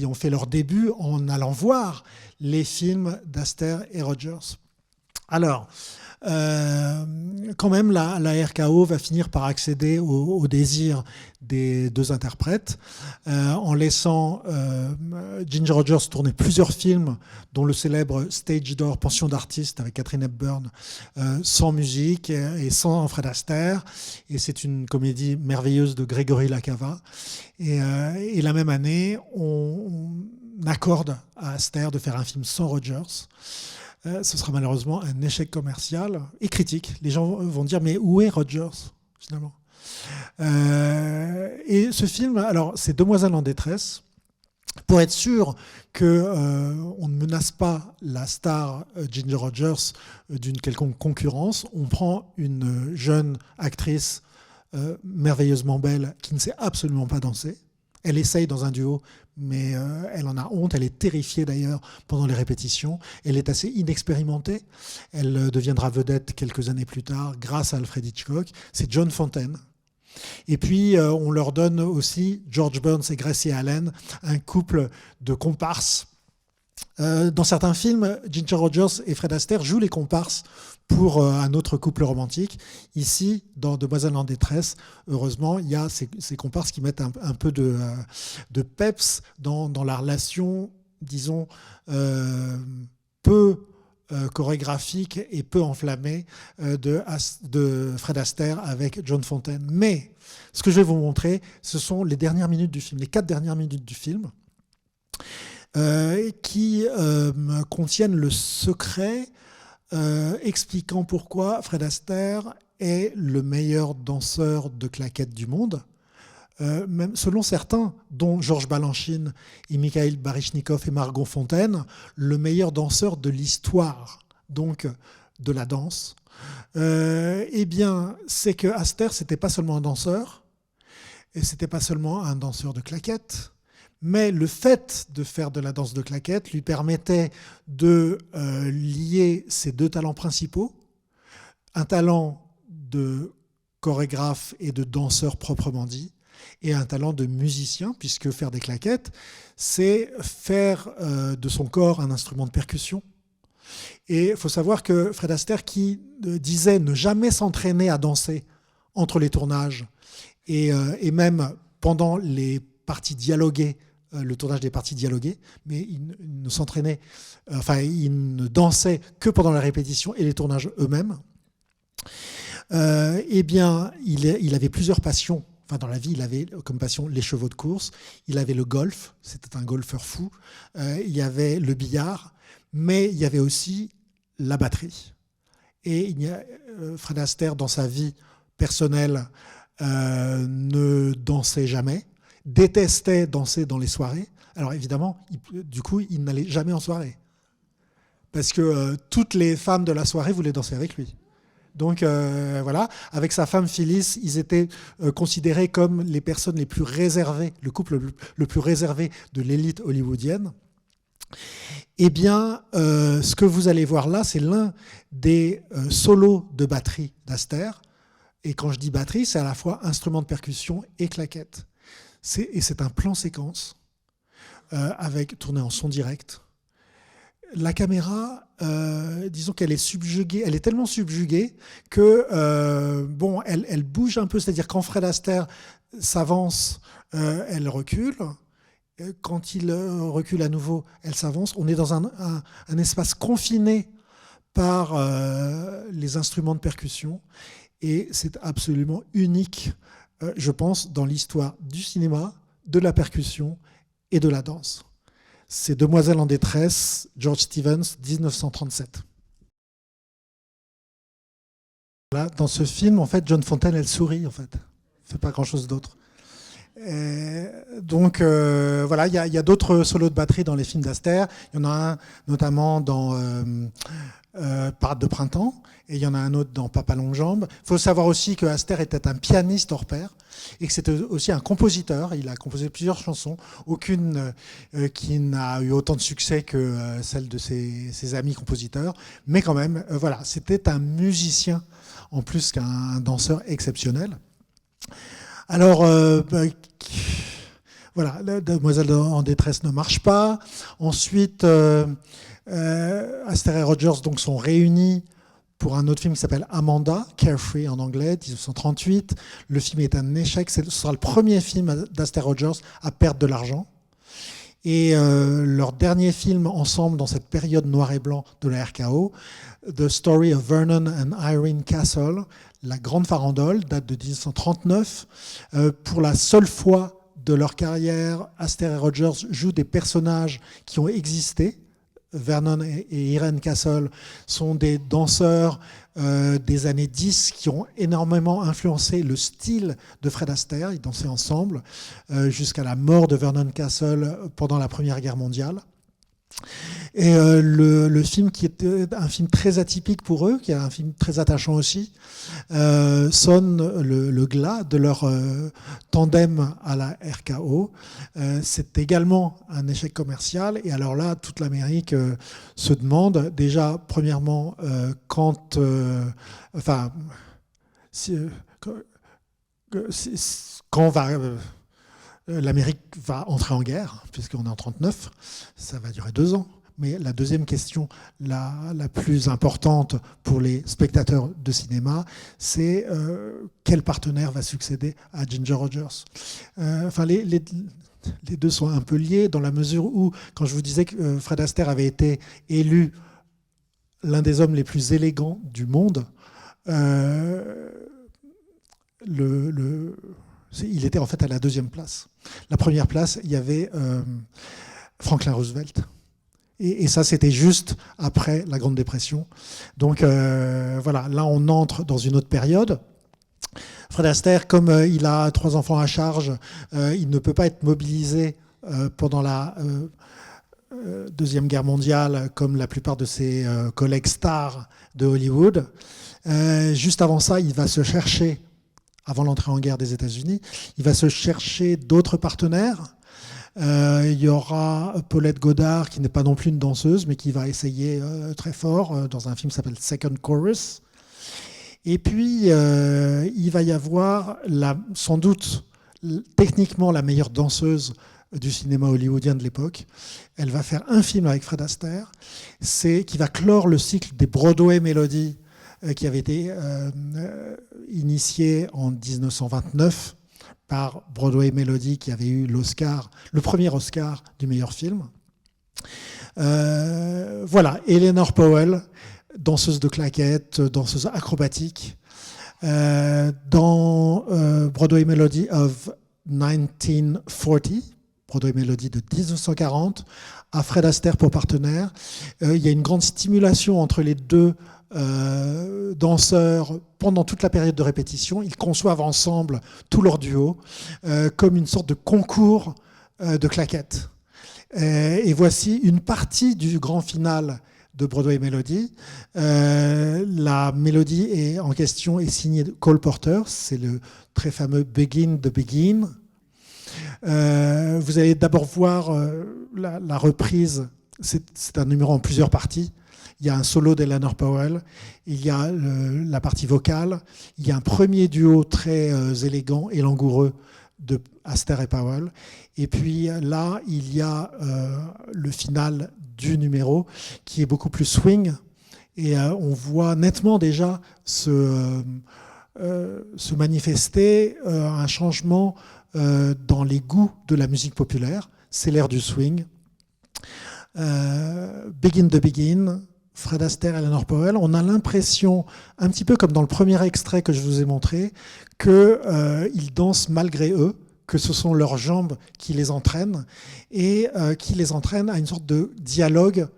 ont fait leur début en allant voir les films d'Aster et Rogers. Alors, quand même, la RKO va finir par accéder au désir des deux interprètes en laissant Ginger Rogers tourner plusieurs films, dont le célèbre Stage Door, Pension d'artiste avec Katharine Hepburn, sans musique et sans Fred Astaire. Et c'est une comédie merveilleuse de Grégory Lacava. Et la même année, on accorde à Astaire de faire un film sans Rogers. Ce sera malheureusement un échec commercial et critique. Les gens vont dire, mais où est Rogers, finalement ? Et ce film, alors, c'est Demoiselle en détresse. Pour être sûr qu'on ne menace pas la star Ginger Rogers d'une quelconque concurrence, on prend une jeune actrice merveilleusement belle qui ne sait absolument pas danser. Elle essaye dans un duo, mais elle en a honte. Elle est terrifiée d'ailleurs pendant les répétitions. Elle est assez inexpérimentée. Elle deviendra vedette quelques années plus tard grâce à Alfred Hitchcock. C'est John Fontaine. Et puis, on leur donne aussi George Burns et Gracie Allen, un couple de comparses. Dans certains films, Ginger Rogers et Fred Astaire jouent les comparses pour un autre couple romantique. Ici, dans Demoiselle en détresse, heureusement, il y a ces comparses qui mettent un peu de peps dans la relation, disons, peu chorégraphique et peu enflammée de Fred Astaire avec John Fontaine. Mais ce que je vais vous montrer, ce sont les dernières minutes du film, les 4 dernières minutes du film, qui contiennent le secret expliquant pourquoi Fred Astaire est le meilleur danseur de claquettes du monde. Même selon certains, dont Georges Balanchine et Mikhail Baryshnikov et Margot Fontaine, le meilleur danseur de l'histoire, donc de la danse. Eh bien, c'est que Astaire, c'était pas seulement un danseur, et c'était pas seulement un danseur de claquettes, mais le fait de faire de la danse de claquettes lui permettait de lier ses 2 talents principaux, un talent de chorégraphe et de danseur proprement dit, et un talent de musicien, puisque faire des claquettes, c'est faire de son corps un instrument de percussion. Et il faut savoir que Fred Astaire, qui disait ne jamais s'entraîner à danser entre les tournages, et même pendant les parties dialoguées le tournage des parties dialoguées, mais il ne s'entraînait, il ne dansait que pendant la répétition et les tournages eux-mêmes. Eh bien, il avait plusieurs passions. Enfin, dans la vie, il avait comme passion les chevaux de course, il avait le golf, c'était un golfeur fou, il y avait le billard, mais il y avait aussi la batterie. Et Fred Astaire, dans sa vie personnelle, ne dansait jamais, détestait danser dans les soirées. Alors évidemment, du coup, il n'allait jamais en soirée. Parce que toutes les femmes de la soirée voulaient danser avec lui. Donc voilà, avec sa femme Phyllis, ils étaient considérés comme les personnes les plus réservées, le couple le plus réservé de l'élite hollywoodienne. Eh bien, ce que vous allez voir là, c'est l'un des solos de batterie d'Astaire. Et quand je dis batterie, c'est à la fois instrument de percussion et claquette. Et c'est un plan séquence tourné en son direct. La caméra, disons qu'elle est subjuguée, elle est tellement subjuguée que elle bouge un peu, c'est-à-dire quand Fred Astaire s'avance, elle recule. Quand il recule à nouveau, elle s'avance. On est dans un espace confiné par les instruments de percussion et c'est absolument unique, je pense, dans l'histoire du cinéma, de la percussion et de la danse. C'est Demoiselle en détresse, George Stevens, 1937. Là, dans ce film, en fait, John Fontaine, elle sourit, en fait. Elle ne fait pas grand-chose d'autre. Donc, voilà, il y a d'autres solos de batterie dans les films d'Astaire. Il y en a un, notamment dans Parade de printemps, et il y en a un autre dans Papa longue jambe. Il faut savoir aussi que Astaire était un pianiste hors pair, et que c'était aussi un compositeur. Il a composé plusieurs chansons, aucune qui n'a eu autant de succès que celle de ses amis compositeurs. Mais quand même, voilà, c'était un musicien en plus qu'un danseur exceptionnel. Alors, voilà, la Demoiselle en détresse ne marche pas. Ensuite, Astaire et Rogers donc, sont réunis pour un autre film qui s'appelle Amanda, Carefree en anglais, 1938. Le film est un échec. Ce sera le premier film d'Astaire Rogers à perdre de l'argent. Et leur dernier film ensemble dans cette période noir et blanc de la RKO, The Story of Vernon and Irene Castle, La Grande Farandole, date de 1939. Pour la seule fois de leur carrière, Astaire et Rogers jouent des personnages qui ont existé. Vernon et Irene Castle sont des danseurs des années 10 qui ont énormément influencé le style de Fred Astaire. Ils dansaient ensemble jusqu'à la mort de Vernon Castle pendant la Première Guerre mondiale. Et le film, qui était un film très atypique pour eux, qui est un film très attachant aussi, sonne le glas de leur tandem à la RKO. C'est également un échec commercial. Et alors là, toute l'Amérique se demande déjà, premièrement, quand l'Amérique va entrer en guerre, puisqu'on est en 1939, ça va durer 2 ans. Mais la deuxième question, la plus importante pour les spectateurs de cinéma, c'est quel partenaire va succéder à Ginger Rogers. Les deux sont un peu liés dans la mesure où, quand je vous disais que Fred Astaire avait été élu l'un des hommes les plus élégants du monde, il était en fait à la 2e place. La première place, il y avait Franklin Roosevelt. Et ça, c'était juste après la Grande Dépression. Donc voilà, là, on entre dans une autre période. Fred Astaire, comme il a 3 enfants à charge, il ne peut pas être mobilisé pendant la Deuxième Guerre mondiale, comme la plupart de ses collègues stars de Hollywood. Juste avant ça, il va se chercher, avant l'entrée en guerre des États-Unis, il va se chercher d'autres partenaires. Il y aura Paulette Goddard, qui n'est pas non plus une danseuse, mais qui va essayer très fort dans un film qui s'appelle Second Chorus. Et puis, il va y avoir sans doute techniquement la meilleure danseuse du cinéma hollywoodien de l'époque. Elle va faire un film avec Fred Astaire, qui va clore le cycle des Broadway Melodies qui avait été initié en 1929 par Broadway Melody, qui avait eu l'Oscar, le premier Oscar du meilleur film. Voilà, Eleanor Powell, danseuse de claquettes, danseuse acrobatique, dans Broadway Melody of 1940, Broadway Melody de 1940, à Fred Astaire pour partenaire. Il y a une grande stimulation entre les deux danseurs pendant toute la période de répétition. Ils conçoivent ensemble tout leur duo comme une sorte de concours de claquettes. Et voici une partie du grand final de Broadway Melody. La mélodie en question est signée de Cole Porter, c'est le très fameux Begin the Begin. Vous allez d'abord voir la reprise, c'est un numéro en plusieurs parties. Il y a un solo d'Eleanor Powell, il y a la partie vocale, il y a un premier duo très élégant et langoureux de Astaire et Powell. Et puis là, il y a le final du numéro qui est beaucoup plus swing. Et on voit nettement déjà se manifester un changement dans les goûts de la musique populaire. C'est l'ère du swing. Begin the Begin, Fred Astaire, Eleanor Powell. On a l'impression, un petit peu comme dans le premier extrait que je vous ai montré, qu'ils dansent malgré eux, que ce sont leurs jambes qui les entraînent et qui les entraînent à une sorte de dialogue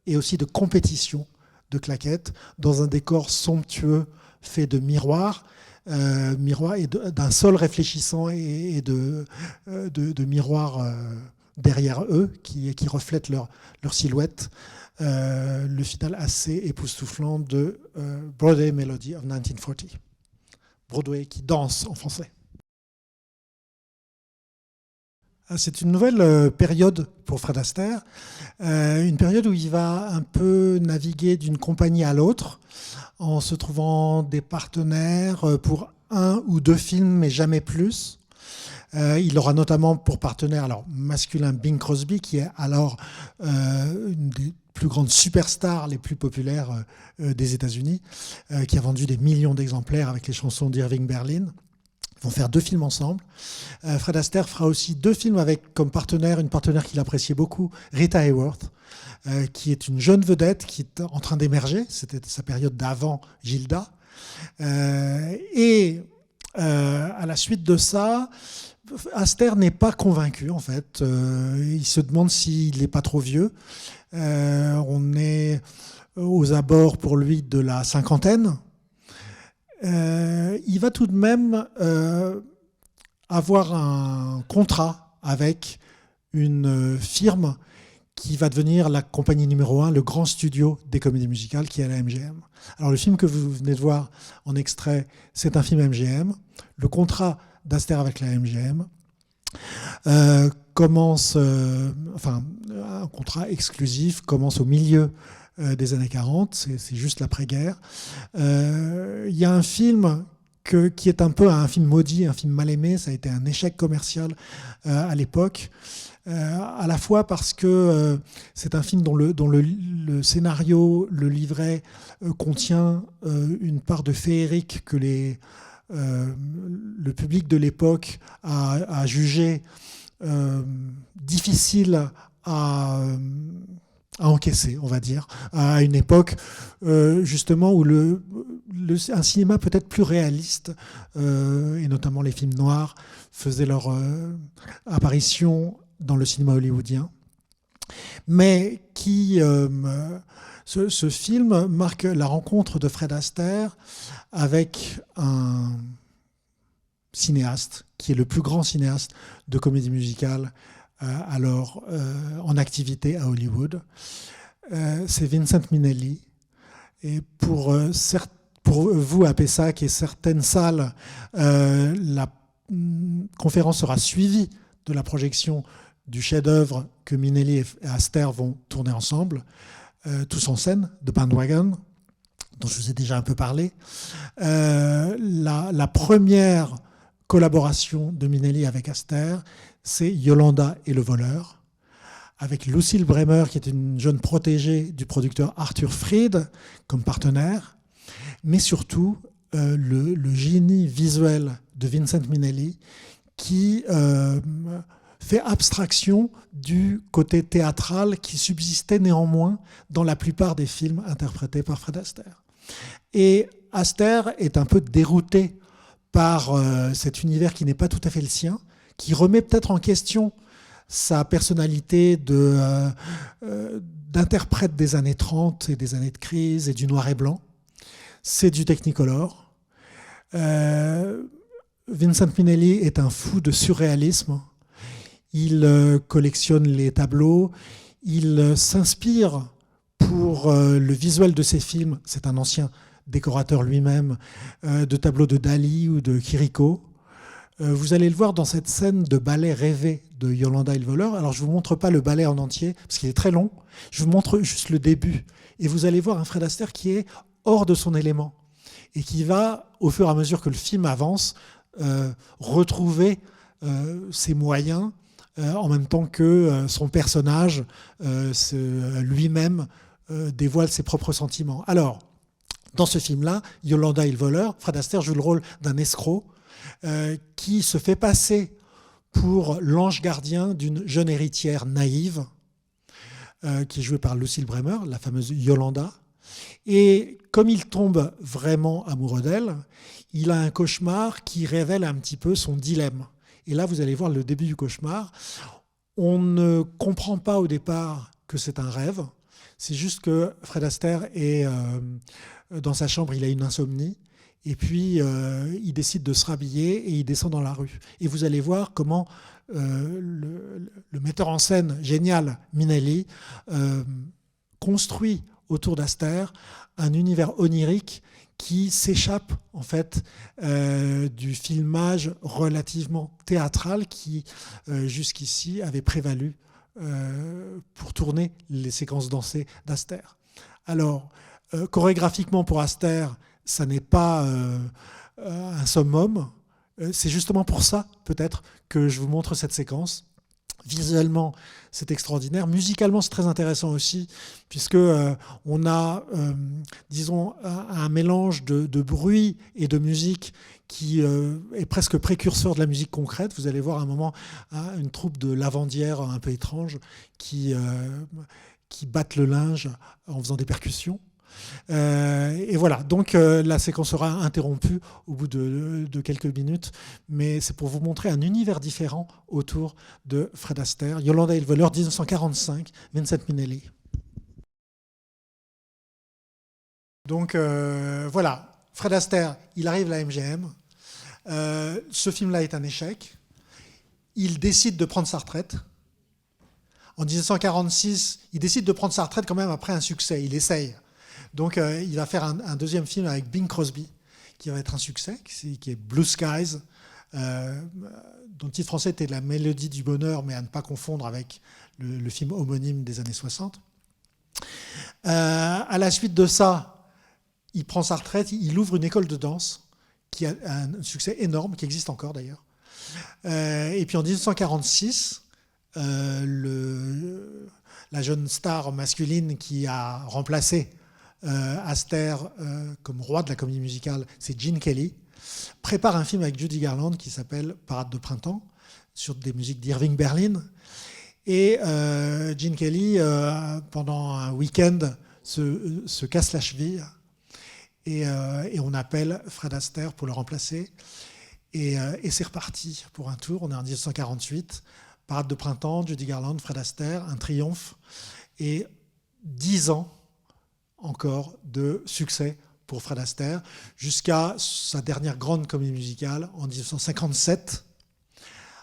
et aussi de compétition de claquettes dans un décor somptueux fait de miroirs, et d'un sol réfléchissant et de miroirs derrière eux qui reflètent leur silhouette. Le final assez époustouflant de Broadway Melody of 1940. Broadway qui danse en français. C'est une nouvelle période pour Fred Astaire, une période où il va un peu naviguer d'une compagnie à l'autre en se trouvant des partenaires pour 1 ou 2 films, mais jamais plus. Il aura notamment pour partenaire masculin Bing Crosby, qui est alors une des plus grandes superstars les plus populaires des États-Unis, qui a vendu des millions d'exemplaires avec les chansons d'Irving Berlin. Ils vont faire 2 films ensemble. Fred Astaire fera aussi 2 films avec comme partenaire, une partenaire qu'il appréciait beaucoup, Rita Hayworth, qui est une jeune vedette qui est en train d'émerger. C'était sa période d'avant Gilda. Et à la suite de ça, Astaire n'est pas convaincu en fait. Il se demande s'il n'est pas trop vieux. On est aux abords pour lui de la cinquantaine. Il va tout de même avoir un contrat avec une firme qui va devenir la compagnie numéro 1, le grand studio des comédies musicales, qui est la MGM. Alors le film que vous venez de voir en extrait, c'est un film MGM. Le contrat d'Astaire avec la MGM commence, un contrat exclusif commence au milieu des années 40, c'est juste l'après-guerre. Il y a un film qui est un peu un film maudit, un film mal aimé, ça a été un échec commercial à l'époque, à la fois parce que c'est un film dont le scénario, le livret contient une part de féerique que le public de l'époque a jugé difficile à encaisser, on va dire, à une époque justement où un cinéma peut-être plus réaliste, et notamment les films noirs, faisaient leur apparition dans le cinéma hollywoodien. Mais ce film marque la rencontre de Fred Astaire avec un cinéaste qui est le plus grand cinéaste de comédie musicale alors en activité à Hollywood. C'est Vincent Minnelli. Et pour vous à Pessac et certaines salles, la conférence sera suivie de la projection du chef-d'œuvre que Minnelli et Astaire vont tourner ensemble, Tous en scène, de Bandwagon, dont je vous ai déjà un peu parlé. La première collaboration de Minnelli avec Astaire, c'est Yolanda et le voleur, avec Lucille Bremer, qui est une jeune protégée du producteur Arthur Freed, comme partenaire, mais surtout le génie visuel de Vincent Minnelli, qui fait abstraction du côté théâtral qui subsistait néanmoins dans la plupart des films interprétés par Fred Astaire. Et Astaire est un peu dérouté par cet univers qui n'est pas tout à fait le sien, qui remet peut-être en question sa personnalité d'interprète des années 30 et des années de crise et du noir et blanc. C'est du Technicolor. Vincent Minnelli est un fou de surréalisme. Il collectionne les tableaux. Il s'inspire pour le visuel de ses films. C'est un ancien décorateur lui-même, de tableaux de Dali ou de Chirico. Vous allez le voir dans cette scène de ballet rêvé de Yolanda et le voleur. Alors, je ne vous montre pas le ballet en entier, parce qu'il est très long. Je vous montre juste le début. Et vous allez voir un Fred Astaire qui est hors de son élément et qui va, au fur et à mesure que le film avance, retrouver ses moyens en même temps que son personnage lui-même dévoile ses propres sentiments. Alors, dans ce film-là, Yolanda et le voleur, Fred Astaire joue le rôle d'un escroc qui se fait passer pour l'ange gardien d'une jeune héritière naïve, qui est jouée par Lucille Bremer, la fameuse Yolanda. Et comme il tombe vraiment amoureux d'elle, il a un cauchemar qui révèle un petit peu son dilemme. Et là, vous allez voir le début du cauchemar. On ne comprend pas au départ que c'est un rêve. C'est juste que Fred Astaire est dans sa chambre, il a une insomnie. Et puis, il décide de se rhabiller et il descend dans la rue. Et vous allez voir comment le metteur en scène génial, Minnelli, construit autour d'Astaire un univers onirique qui s'échappe en fait du filmage relativement théâtral qui jusqu'ici avait prévalu pour tourner les séquences dansées d'Astaire. Alors, chorégraphiquement pour Astaire, ça n'est pas un summum. C'est justement pour ça, peut-être, que je vous montre cette séquence. Visuellement, c'est extraordinaire. Musicalement, c'est très intéressant aussi, puisque on a, disons, un mélange de bruit et de musique qui est presque précurseur de la musique concrète. Vous allez voir à un moment une troupe de lavandières un peu étrange qui battent le linge en faisant des percussions. Et voilà, donc la séquence sera interrompue au bout de quelques minutes, mais c'est pour vous montrer un univers différent autour de Fred Astaire. Yolanda et le voleur, 1945, Vincent Minnelli. Donc voilà, Fred Astaire, il arrive à la MGM. Ce film-là est un échec. Il décide de prendre sa retraite. En 1946, il décide de prendre sa retraite quand même après un succès. Il essaye. Donc, il va faire un deuxième film avec Bing Crosby, qui va être un succès, qui est Blue Skies, dont le titre français était La Mélodie du bonheur, mais à ne pas confondre avec le film homonyme des années 60. À la suite de ça, il prend sa retraite, il ouvre une école de danse, qui a un succès énorme, qui existe encore d'ailleurs. Et puis en 1946, la jeune star masculine qui a remplacé Astaire comme roi de la comédie musicale, c'est Gene Kelly, prépare un film avec Judy Garland qui s'appelle Parade de printemps, sur des musiques d'Irving Berlin. Et Gene Kelly, pendant un week-end, se casse la cheville et on appelle Fred Astaire pour le remplacer. Et c'est reparti pour un tour. On est en 1948. Parade de printemps, Judy Garland, Fred Astaire, un triomphe. Et 10 ans encore de succès pour Fred Astaire, jusqu'à sa dernière grande comédie musicale en 1957,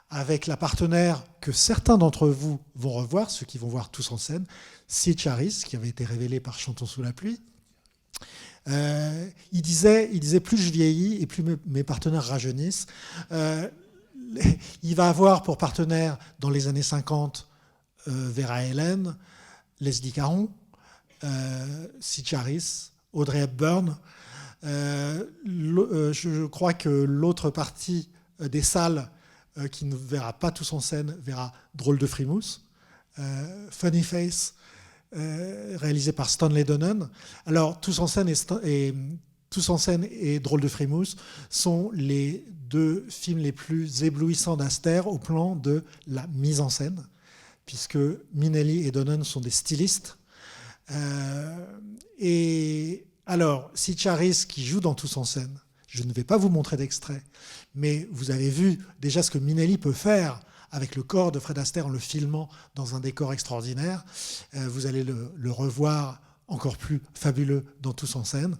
avec la partenaire que certains d'entre vous vont revoir, ceux qui vont voir Tous en scène, Syd Charisse, qui avait été révélé par Chantons sous la pluie. Il disait, plus je vieillis et plus mes partenaires rajeunissent. Il va avoir pour partenaire dans les années 50 Vera Ellen, Leslie Caron, Syd Charisse, Audrey Hepburn. Je crois que l'autre partie des salles qui ne verra pas Tous en scène verra Drôle de frimousse, Funny Face, réalisé par Stanley Donen. Alors, Tous en scène et Tous en scène et Drôle de frimousse sont les deux films les plus éblouissants d'Astaire au plan de la mise en scène, puisque Minnelli et Donen sont des stylistes. Et alors, Sitch Harris, qui joue dans Tous en scène, je ne vais pas vous montrer d'extrait, mais vous avez vu déjà ce que Minnelli peut faire avec le corps de Fred Astaire en le filmant dans un décor extraordinaire. Vous allez le revoir encore plus fabuleux dans Tous en scène.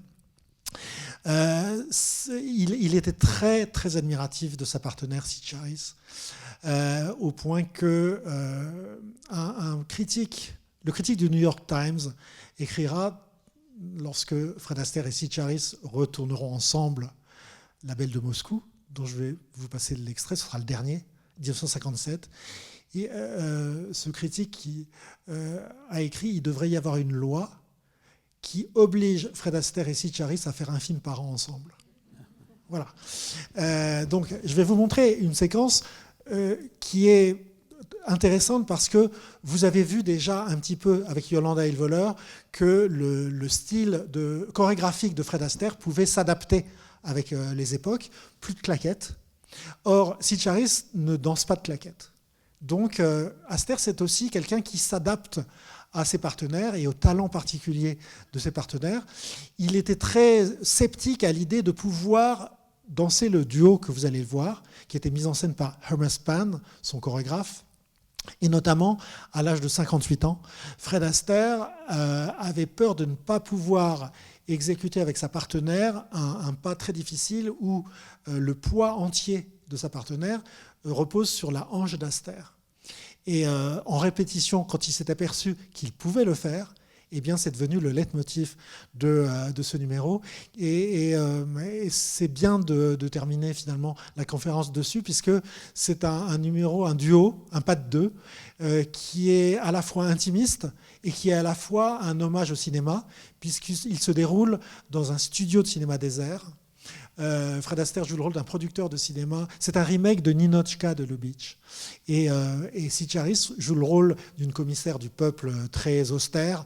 Il était très, très admiratif de sa partenaire Sitch Harris, au point que le critique du New York Times écrira, lorsque Fred Astaire et Sitch Harris retourneront ensemble La Belle de Moscou, dont je vais vous passer l'extrait, ce sera le dernier, 1957. Et ce critique qui a écrit « Il devrait y avoir une loi qui oblige Fred Astaire et Sitch Harris à faire un film par an ensemble. » Voilà. Donc, je vais vous montrer une séquence qui est intéressante parce que vous avez vu déjà un petit peu avec Yolanda et le voleur que le style chorégraphique de Fred Astaire pouvait s'adapter avec les époques. Plus de claquettes. Or, Sitch Harris ne danse pas de claquettes. Donc, Astaire, c'est aussi quelqu'un qui s'adapte à ses partenaires et au talent particulier de ses partenaires. Il était très sceptique à l'idée de pouvoir danser le duo que vous allez voir, qui était mis en scène par Hermes Pan, son chorégraphe, et notamment à l'âge de 58 ans. Fred Astaire avait peur de ne pas pouvoir exécuter avec sa partenaire un pas très difficile où le poids entier de sa partenaire repose sur la hanche d'Astaire. Et en répétition, quand il s'est aperçu qu'il pouvait le faire, eh bien, c'est devenu le leitmotiv de ce numéro. Et c'est bien de terminer finalement la conférence dessus, puisque c'est un numéro, un duo, un pas de deux, qui est à la fois intimiste et qui est à la fois un hommage au cinéma, puisqu'il se déroule dans un studio de cinéma désert. Fred Astaire joue le rôle d'un producteur de cinéma. C'est un remake de Ninotchka de Lubitsch. Et Sitch Harris joue le rôle d'une commissaire du peuple très austère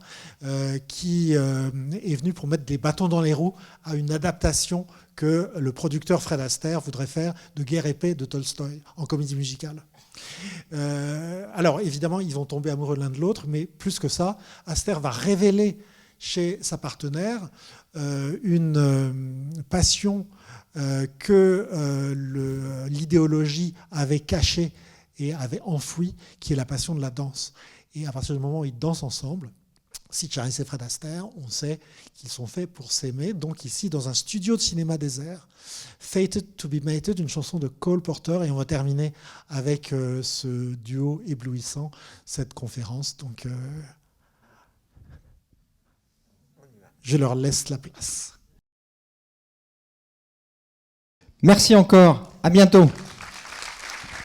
qui est venue pour mettre des bâtons dans les roues à une adaptation que le producteur Fred Astaire voudrait faire de Guerre et paix de Tolstoï en comédie musicale. Alors évidemment, ils vont tomber amoureux l'un de l'autre, mais plus que ça, Astaire va révéler chez sa partenaire une passion que l'idéologie avait cachée et avait enfouie, qui est la passion de la danse. Et à partir du moment où ils dansent ensemble, Sitch Harris et Fred Astaire, on sait qu'ils sont faits pour s'aimer. Donc ici, dans un studio de cinéma désert, Fated to be Mated, une chanson de Cole Porter, et on va terminer avec ce duo éblouissant, cette conférence. Donc je leur laisse la place. Merci encore. À bientôt.